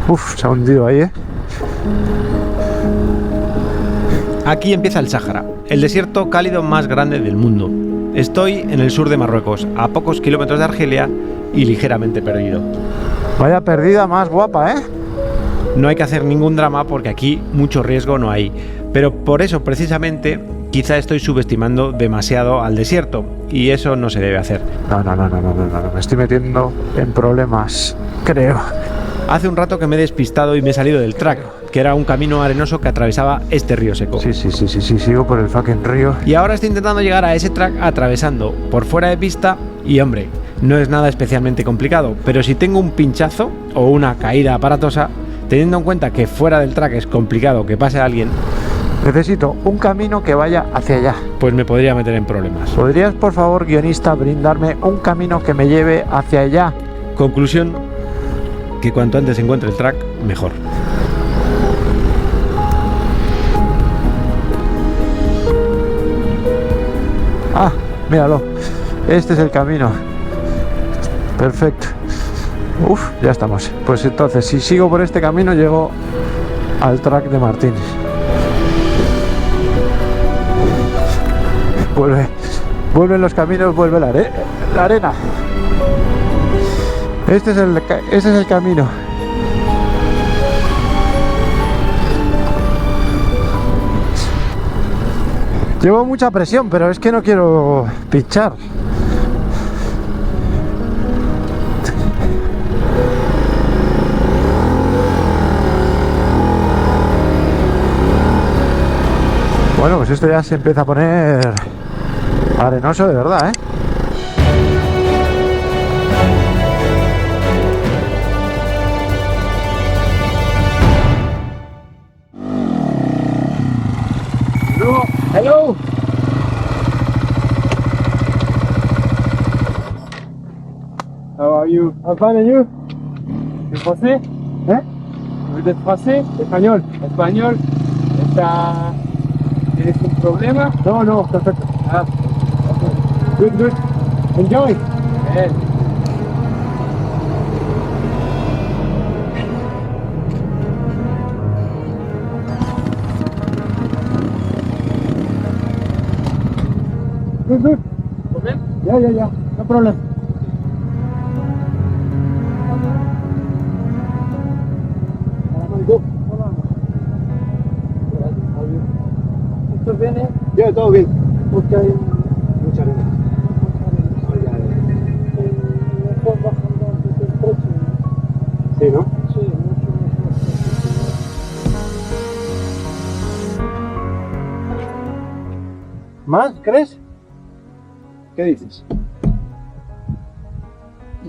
Uf, se ha hundido ahí, ¿eh? Aquí empieza el Sáhara, el desierto cálido más grande del mundo. Estoy en el sur de Marruecos, a pocos kilómetros de Argelia y ligeramente perdido. Vaya perdida más guapa, ¿eh? No hay que hacer ningún drama porque aquí mucho riesgo no hay, pero por eso precisamente quizá estoy subestimando demasiado al desierto y eso no se debe hacer. No, me estoy metiendo en problemas, creo. Hace un rato que me he despistado y me he salido del track, que era un camino arenoso que atravesaba este río seco. Sí, sigo por el fucking río. Y ahora estoy intentando llegar a ese track atravesando por fuera de pista y hombre, no es nada especialmente complicado, pero si tengo un pinchazo o una caída aparatosa, teniendo en cuenta que fuera del track es complicado que pase alguien, necesito un camino que vaya hacia allá. Pues me podría meter en problemas. ¿Podrías, por favor, guionista, brindarme un camino que me lleve hacia allá? Conclusión, que cuanto antes encuentre el track, mejor. Ah, míralo. Este es el camino. Perfecto. Uf, ya estamos. Pues entonces, si sigo por este camino, llego al track de Martín. Vuelven los caminos, vuelve la arena. Este es el camino. Llevo mucha presión, pero es que no quiero pinchar. Bueno, pues esto ya se empieza a poner arenoso de verdad, ¿eh? Hello. How are you? I'm fine, and you? ¿Es français? ¿Vous êtes français? Español. Español. ¿Tienes un problema? No, perfecto. Ah, okay. Good. Enjoy. Bien. Good. ¿Problem? Yeah. No problem. ¿Esto viene? Ya, todo bien. Porque hay Mucha arena. mejor bajando antes del precio. Sí, ¿no? Sí, mucho mejor. ¿Más? ¿Crees? ¿Qué dices?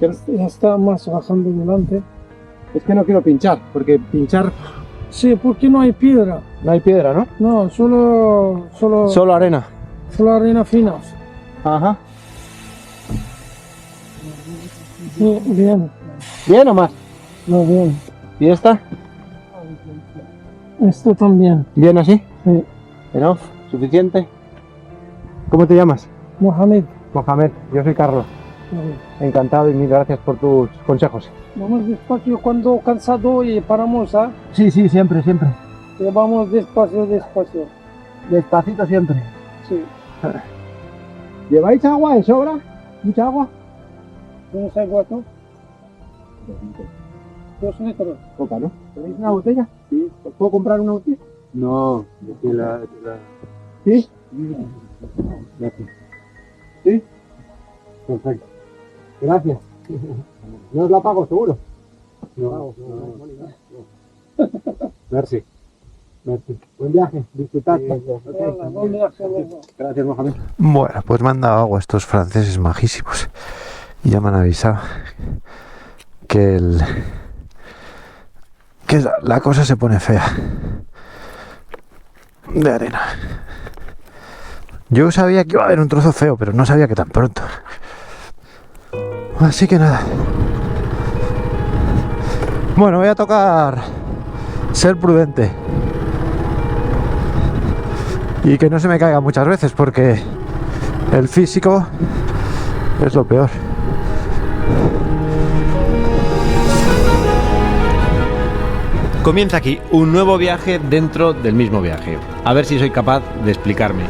Ya está más bajando delante. Es que no quiero pinchar, porque pinchar Sí, porque no hay piedra. no hay piedra, ¿no? No, Solo arena. solo arena fina. Ajá. Sí, bien. ¿Bien o más? No, bien. ¿Y esta? Esto también. ¿Bien así? Sí. ¿Enough? ¿Suficiente? ¿Cómo te llamas? Mohamed. Mohamed, yo soy Carlos. Encantado y mil gracias por tus consejos. Vamos despacio cuando cansado y paramos, ¿ah? Sí, siempre. Vamos despacio. Despacito siempre. Sí. ¿Lleváis agua de sobra? ¿Mucha agua? ¿Tienes agua tú? 2 litros. Poca, ¿no? ¿Tenéis una botella? Sí. ¿Os puedo comprar una botella? No, ¿Sí? Gracias. ¿Sí? Perfecto. Gracias. ¿No os la pago, seguro? No. Merci. Buen viaje, disfrutad. Gracias, Mohamed. Bueno, pues me han dado agua estos franceses majísimos. Y ya me han avisado que la cosa se pone fea. De arena. Yo sabía que iba a haber un trozo feo, pero no sabía que tan pronto. Así que nada. Bueno, voy a tocar ser prudente. Y que no se me caiga muchas veces, porque el físico es lo peor. Comienza aquí un nuevo viaje dentro del mismo viaje. A ver si soy capaz de explicarme.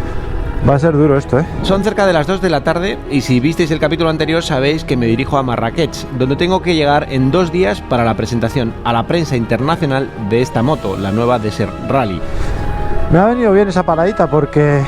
Va a ser duro esto, ¿eh? Son cerca de las 2 de la tarde y si visteis el capítulo anterior sabéis que me dirijo a Marrakech, donde tengo que llegar en 2 días para la presentación a la prensa internacional de esta moto, la nueva Desert Rally. Me ha venido bien esa paradita porque...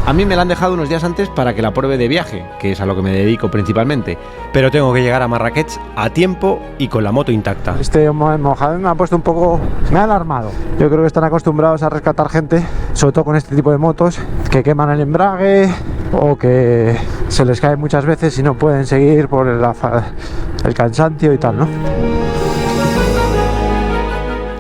A mí me la han dejado unos días antes para que la pruebe de viaje, que es a lo que me dedico principalmente. Pero tengo que llegar a Marrakech a tiempo y con la moto intacta. Este Mohamed me ha puesto un poco... Me ha alarmado. Yo creo que están acostumbrados a rescatar gente, sobre todo con este tipo de motos, que queman el embrague o que se les cae muchas veces y no pueden seguir por el cansancio y tal, ¿no?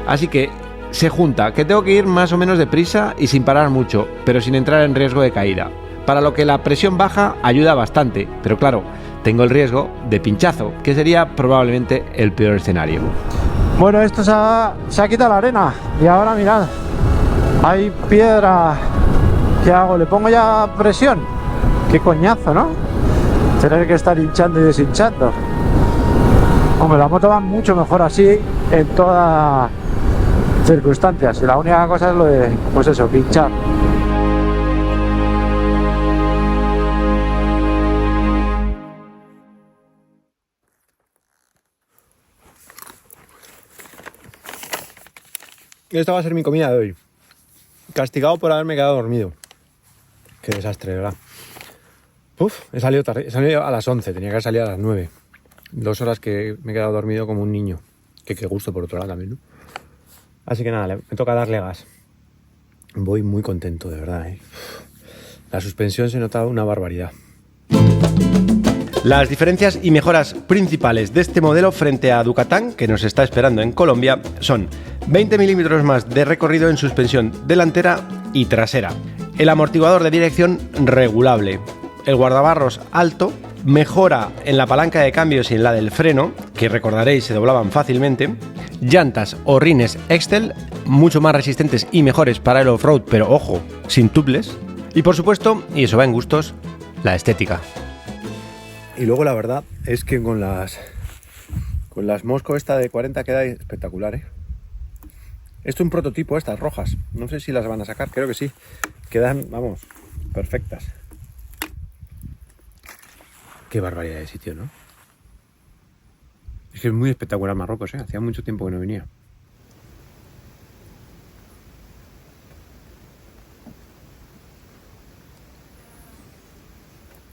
Así que se junta que tengo que ir más o menos deprisa y sin parar mucho, pero sin entrar en riesgo de caída. Para lo que la presión baja ayuda bastante, pero claro, tengo el riesgo de pinchazo, que sería probablemente el peor escenario. Bueno, esto se ha quitado la arena y ahora mirad, hay piedra. ¿Qué hago? ¿Le pongo ya presión? Qué coñazo, ¿no? Tener que estar hinchando y deshinchando. Hombre, la moto va mucho mejor así en todas circunstancias y la única cosa es lo de, pues eso, pinchar. Esta va a ser mi comida de hoy. Castigado por haberme quedado dormido. Qué desastre, ¿verdad? He salido tarde, he salido a las 11, tenía que haber salido a las 9. 2 horas que me he quedado dormido como un niño. Que qué gusto por otro lado también, ¿no? Así que nada, me toca darle gas. Voy muy contento, de verdad, ¿eh? La suspensión se nota una barbaridad. Las diferencias y mejoras principales de este modelo frente a Ducatán, que nos está esperando en Colombia, son 20 milímetros más de recorrido en suspensión delantera y trasera, el amortiguador de dirección regulable, el guardabarros alto, mejora en la palanca de cambios y en la del freno, que recordaréis se doblaban fácilmente, llantas o rines Excel, mucho más resistentes y mejores para el off-road, pero ojo, sin tubeless, y por supuesto, y eso va en gustos, la estética. Y luego la verdad es que con las Mosco esta de 40 queda espectacular, ¿eh? Esto es un prototipo, estas rojas, no sé si las van a sacar, creo que sí, quedan, vamos, perfectas. Qué barbaridad de sitio, ¿no? Es que es muy espectacular Marruecos, ¿eh? Hacía mucho tiempo que no venía.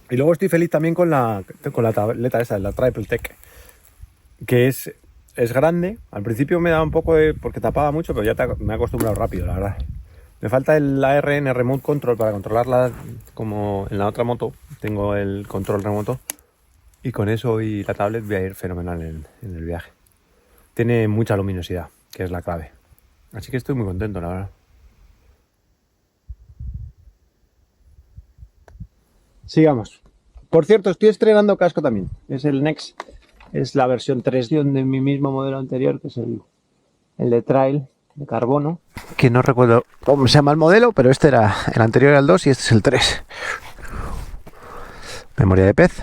Y luego estoy feliz también con la tableta esta, la Triple Tech, que es grande. Al principio me daba un poco de... porque tapaba mucho, pero ya me he acostumbrado rápido, la verdad. Me falta el ARN Remote Control para controlarla como en la otra moto. Tengo el control remoto. Y con eso y la tablet voy a ir fenomenal en el viaje. Tiene mucha luminosidad, que es la clave. Así que estoy muy contento, la verdad. Sigamos. Por cierto, estoy estrenando casco también. Es el Next. Es la versión 3 de mi mismo modelo anterior, que es el de Trail de carbono. Que no recuerdo cómo se llama el modelo, pero este era el anterior al 2 y este es el 3. Memoria de pez.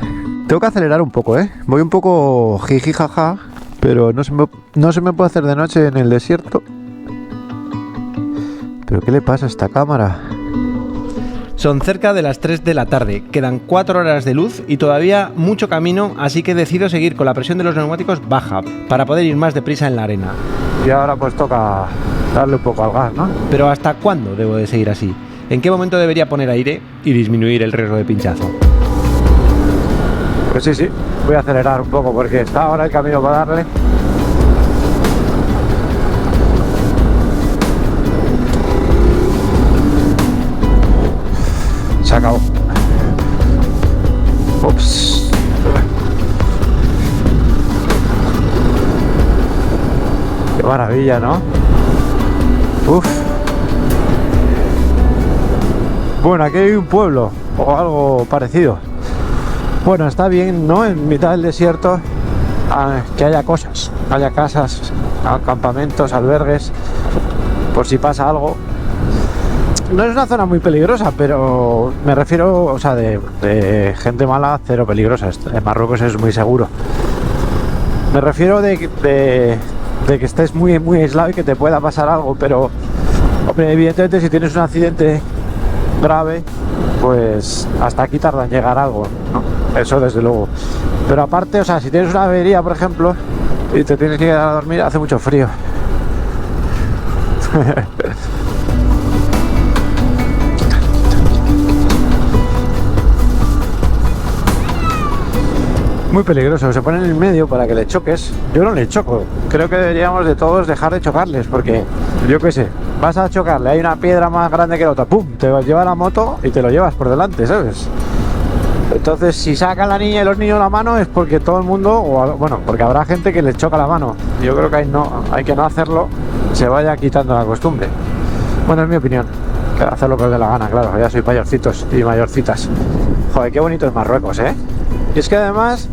Tengo que acelerar un poco, ¿eh? Voy un poco jiji jaja, pero no se me puede hacer de noche en el desierto. ¿Pero qué le pasa a esta cámara? Son cerca de las 3 de la tarde, quedan 4 horas de luz y todavía mucho camino, así que decido seguir con la presión de los neumáticos baja para poder ir más deprisa en la arena. Y ahora pues toca darle un poco al gas, ¿no? Pero ¿hasta cuándo debo de seguir así? ¿En qué momento debería poner aire y disminuir el riesgo de pinchazo? Pues sí, voy a acelerar un poco porque está ahora el camino para darle. Se acabó. Ups. Qué maravilla, ¿no? Uf. Bueno, aquí hay un pueblo o algo parecido. Bueno, está bien, ¿no? En mitad del desierto que haya cosas, haya casas, campamentos, albergues, por si pasa algo. No es una zona muy peligrosa, pero me refiero, o sea, de gente mala, cero peligrosa. En Marruecos es muy seguro. Me refiero de de que estés muy, muy aislado y que te pueda pasar algo, pero, hombre, evidentemente si tienes un accidente grave, pues hasta aquí tarda en llegar algo, ¿no? Eso desde luego. Pero aparte, o sea, si tienes una avería, por ejemplo, y te tienes que quedar a dormir, hace mucho frío. Muy peligroso, se ponen en el medio para que le choques. Yo no le choco, creo que deberíamos de todos dejar de chocarles, porque yo qué sé, vas a chocarle, hay una piedra más grande que la otra, ¡pum!, te lleva la moto y te lo llevas por delante, ¿sabes? Entonces, si sacan la niña y los niños la mano es porque todo el mundo, o bueno, porque habrá gente que les choca la mano. Yo creo que hay que no hacerlo, se vaya quitando la costumbre. Bueno, es mi opinión, que hacer lo que os dé la gana, claro, ya soy mayorcitos y mayorcitas. Joder, qué bonito es Marruecos, ¿eh? Y es que además,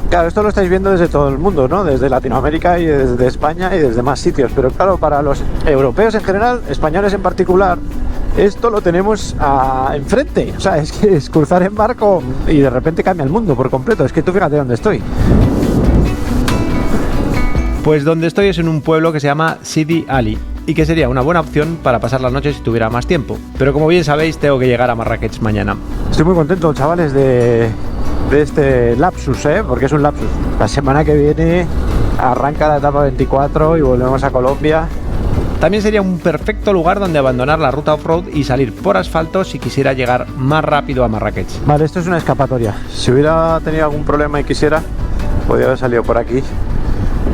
claro, esto lo estáis viendo desde todo el mundo, ¿no? Desde Latinoamérica y desde España y desde más sitios. Pero claro, para los europeos en general, españoles en particular, esto lo tenemos enfrente. O sea, es que es cruzar en barco y de repente cambia el mundo por completo. Es que tú fíjate dónde estoy. Pues donde estoy es en un pueblo que se llama Sidi Ali y que sería una buena opción para pasar las noches si tuviera más tiempo. Pero como bien sabéis, tengo que llegar a Marrakech mañana. Estoy muy contento, chavales, de este lapsus, porque es un lapsus. La semana que viene arranca la etapa 24 y volvemos a Colombia. También sería un perfecto lugar donde abandonar la ruta off-road y salir por asfalto si quisiera llegar más rápido a Marrakech. Vale, esto es una escapatoria. Si hubiera tenido algún problema y quisiera, podría haber salido por aquí,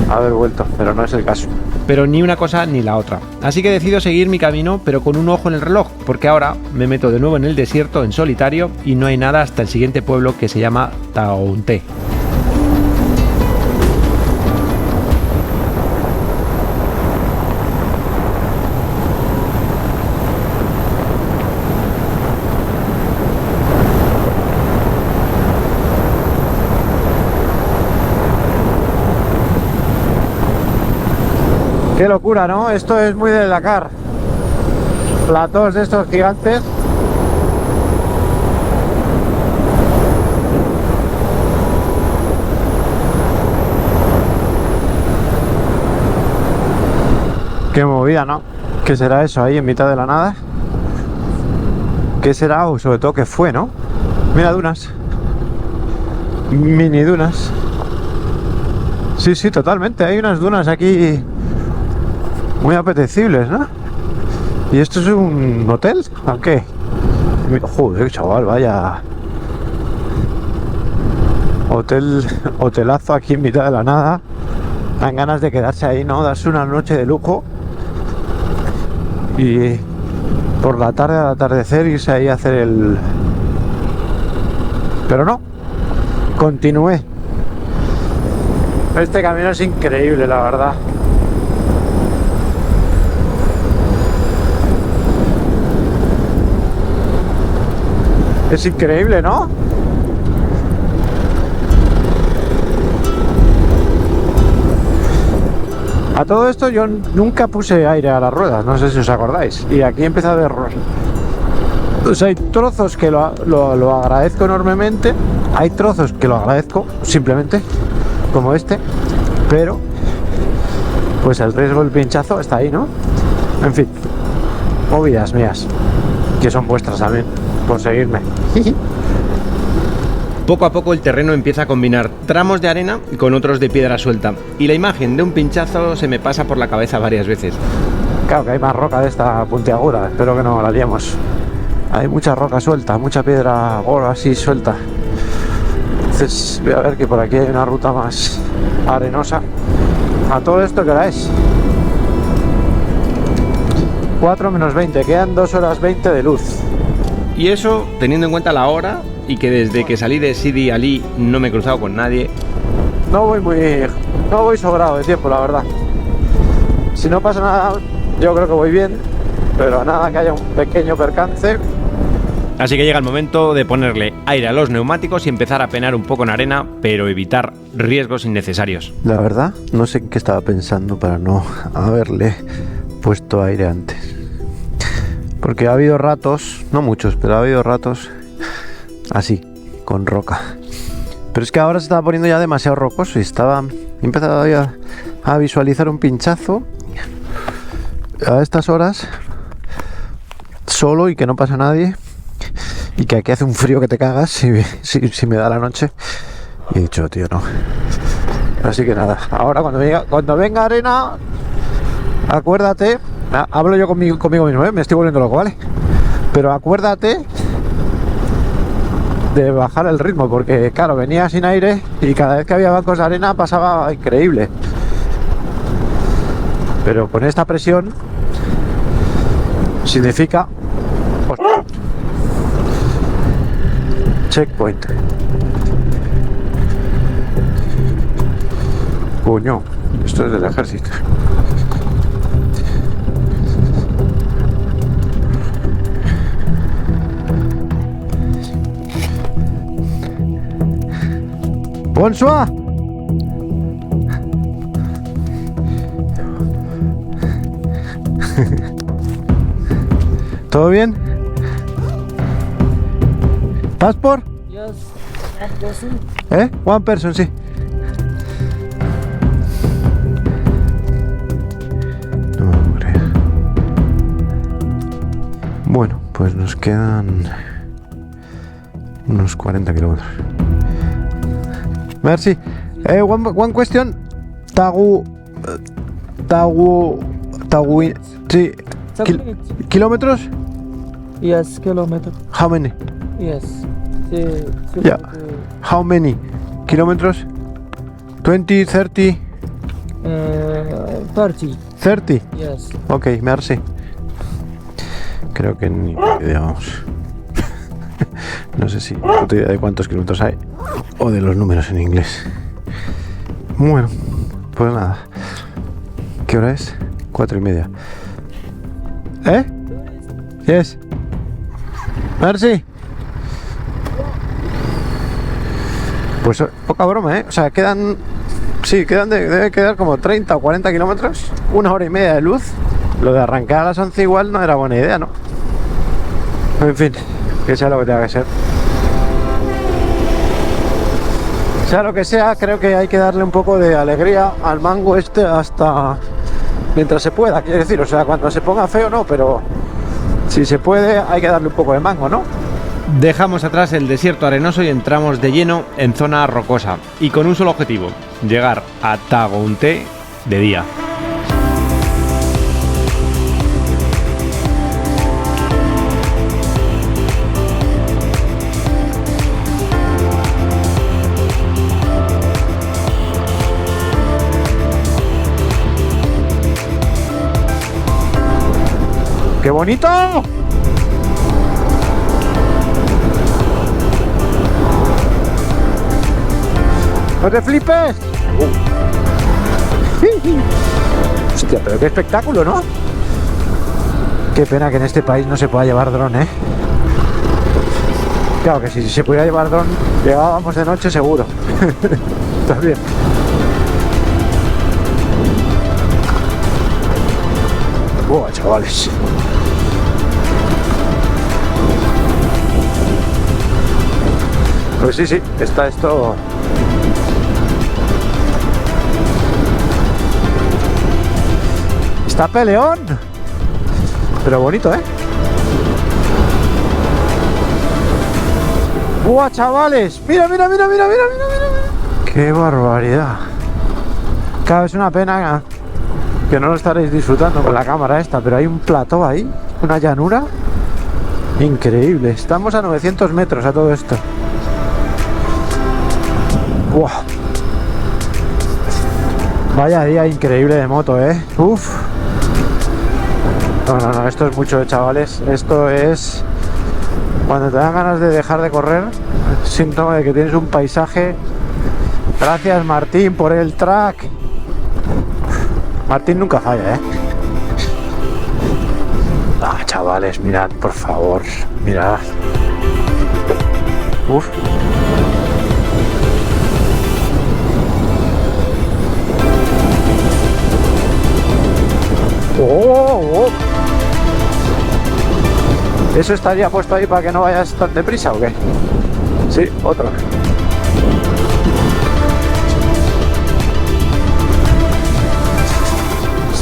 haber vuelto, pero no es el caso. Pero ni una cosa ni la otra. Así que decido seguir mi camino, pero con un ojo en el reloj, porque ahora me meto de nuevo en el desierto en solitario y no hay nada hasta el siguiente pueblo, que se llama Taounté. Qué locura, ¿no? Esto es muy de Dakar. Platós de estos gigantes. Qué movida, ¿no? ¿Qué será eso ahí en mitad de la nada? ¿Qué será? O sobre todo qué fue, ¿no? Mira, dunas. Mini dunas. Sí, sí, totalmente. Hay unas dunas aquí muy apetecibles, ¿no? ¿Y esto es un hotel? ¿A qué? Joder, chaval, vaya hotelazo aquí en mitad de la nada. Dan ganas de quedarse ahí, ¿no? Darse una noche de lujo y por la tarde al atardecer irse ahí a hacer el... Pero no, continué. Este camino es increíble, la verdad. Es increíble, ¿no? A todo esto yo nunca puse aire a las ruedas, no sé si os acordáis. Y aquí empieza a haber... Pues hay trozos que lo agradezco enormemente. Hay trozos que lo agradezco simplemente, como este. Pero, pues el riesgo del pinchazo está ahí, ¿no? En fin, movidas mías, que son vuestras también, por seguirme. Poco a poco el terreno empieza a combinar tramos de arena con otros de piedra suelta, y la imagen de un pinchazo se me pasa por la cabeza varias veces. Claro que hay más roca de esta puntiaguda, espero que no la liemos. Hay mucha roca suelta, mucha piedra gorda así suelta. Entonces voy a ver que por aquí hay una ruta más arenosa. A todo esto, ¿qué hora es? 4 menos 20, quedan 2 horas 20 de luz. Y eso teniendo en cuenta la hora y que desde que salí de Sidi Ali no me he cruzado con nadie. No voy sobrado de tiempo, la verdad. Si no pasa nada, yo creo que voy bien, pero nada que haya un pequeño percance. Así que llega el momento de ponerle aire a los neumáticos y empezar a penar un poco en arena, pero evitar riesgos innecesarios. La verdad, no sé en qué estaba pensando para no haberle puesto aire antes. Porque ha habido ratos, no muchos, pero ha habido ratos así, con roca. Pero es que ahora se estaba poniendo ya demasiado rocoso y estaba... He empezado ya a visualizar un pinchazo a estas horas, solo y que no pasa nadie, y que aquí hace un frío que te cagas si me da la noche. Y he dicho, tío, no. Así que nada, ahora cuando venga arena, acuérdate, hablo yo conmigo mismo, me estoy volviendo loco, ¿vale? Pero acuérdate de bajar el ritmo, porque claro, venía sin aire y cada vez que había bancos de arena pasaba increíble. Pero con esta presión significa checkpoint. Coño, esto es del ejército. Bonsoir. ¿Todo bien? ¿Passport? Yes, one person. One person, sí. No me lo creo. Bueno, pues nos quedan unos 40 kilómetros. Merci. One question. Sí. Kilómetros? Yes, kilometer. How many? Yes. Yeah. How many? Kilómetros? 20, 30? 30. 30? Yes. Ok, merci. Creo que ni idea, vamos. No sé si puta idea de cuántos kilómetros hay o de los números en inglés. Bueno, pues nada. ¿Qué hora es? 4:30. Yes. Merci. Pues poca broma, O sea, quedan... Sí, debe quedar como 30 o 40 kilómetros. 1 hora y media de luz. Lo de arrancar a las 11 igual no era buena idea, ¿no? En fin, que sea lo que tenga que ser. Sea lo que sea, creo que hay que darle un poco de alegría al mango este hasta... mientras se pueda, quiero decir. O sea, cuando se ponga feo no, pero... si se puede, hay que darle un poco de mango, ¿no? Dejamos atrás el desierto arenoso y entramos de lleno en zona rocosa. Y con un solo objetivo, llegar a Tagounté de día. ¡Qué bonito! ¡No te flipes! Hostia, pero qué espectáculo, ¿no? Qué pena que en este país no se pueda llevar dron, Claro que si se pudiera llevar dron, llegábamos de noche seguro. Está bien. Buah, chavales. Pues sí, está esto. Está peleón. Pero bonito, ¡Buah, chavales! ¡Mira! ¡Qué barbaridad! Claro, es una pena que no lo estaréis disfrutando con la cámara esta, pero hay un plató ahí, una llanura increíble. Estamos a 900 metros a todo esto. ¡Buah! Vaya día increíble de moto, ¡Uf! No, esto es mucho, chavales. Esto es... cuando te dan ganas de dejar de correr, síntoma de que tienes un paisaje. Gracias, Martín, por el track. Martín nunca falla, chavales, mirad, por favor. Mirad. Uf. Oh. ¿Eso estaría puesto ahí para que no vayas tan deprisa o qué? Sí, otro.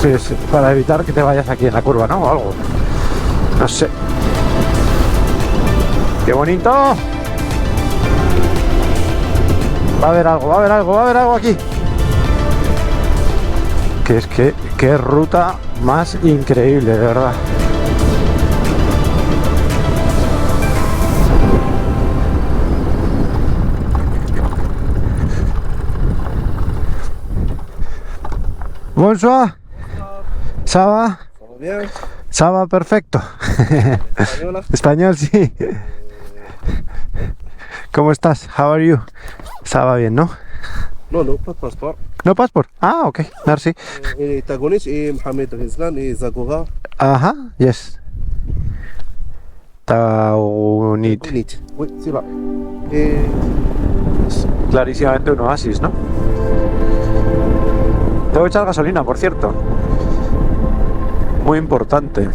Sí, sí, para evitar que te vayas aquí en la curva, ¿no? O algo. No sé. ¡Qué bonito! Va a haber algo, va a haber algo, va a haber algo aquí. Que es que, qué ruta más increíble, de verdad. Bonsoir. Ça va? Bien. Ça va, perfecto. Española. Español, sí. ¿Cómo estás? How are you? Ça va bien, ¿no? Non, pas de passeport. No passport. Ah, ok. Merci. Tagonis et Mohamed Rizlan et Zagora. Ajá, yes. Taunit. Tagounit. Oui, c'est là. Et Clarísimamente un oasis, ¿no? Tengo que echar gasolina, por cierto. Muy importante.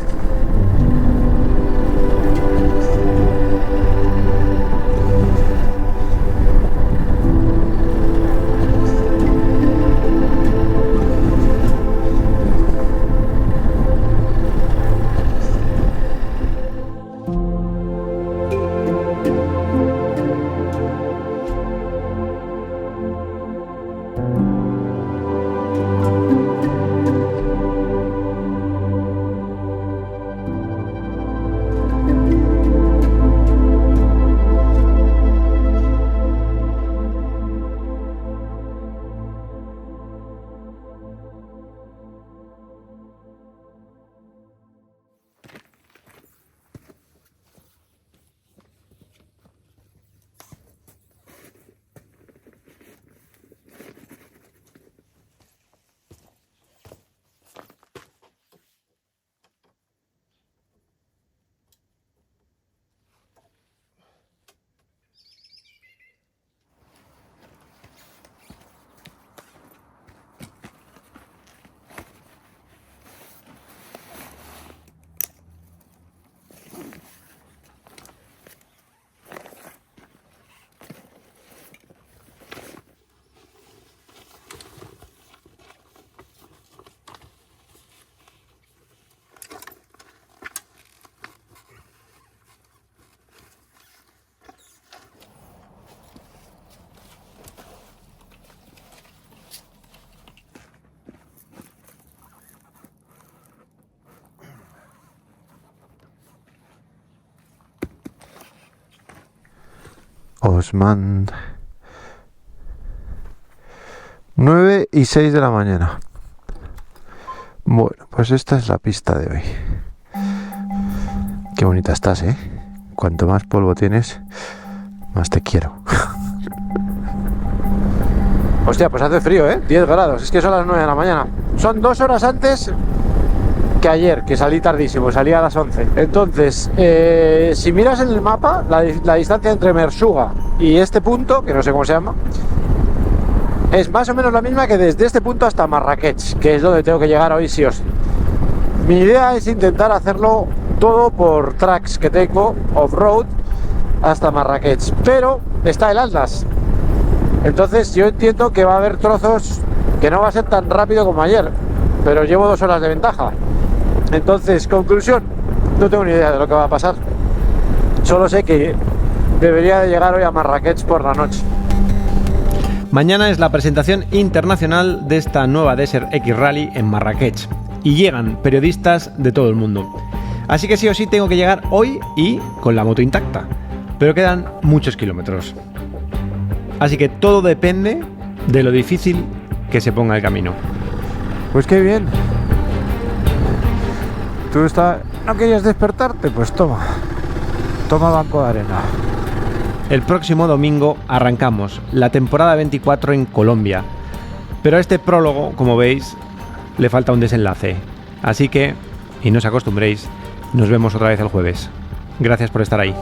Osman. 9 y 6 de la mañana. Bueno, pues esta es la pista de hoy. Qué bonita estás, ¿eh? Cuanto más polvo tienes, más te quiero. Hostia, pues hace frío, ¿eh? 10 grados. Es que son las 9 de la mañana. Son 2 horas antes que ayer, que salí tardísimo, salí a las 11. Entonces, si miras en el mapa, la distancia entre Mersuga y este punto, que no sé cómo se llama, es más o menos la misma que desde este punto hasta Marrakech, que es donde tengo que llegar hoy sí o sí. Mi idea es intentar hacerlo todo por tracks que tengo, off-road, hasta Marrakech, pero está el Atlas. Entonces yo entiendo que va a haber trozos que no va a ser tan rápido como ayer, pero llevo 2 horas de ventaja. Entonces, conclusión, no tengo ni idea de lo que va a pasar. Solo sé que debería de llegar hoy a Marrakech por la noche. Mañana es la presentación internacional de esta nueva Desert X Rally en Marrakech y llegan periodistas de todo el mundo. Así que sí o sí tengo que llegar hoy y con la moto intacta, pero quedan muchos kilómetros. Así que todo depende de lo difícil que se ponga el camino. Pues qué bien. Tú no querías despertarte, pues toma banco de arena. El próximo domingo arrancamos la temporada 24 en Colombia, pero a este prólogo, como veis, le falta un desenlace. Así que, y no os acostumbréis, nos vemos otra vez el jueves. Gracias por estar ahí.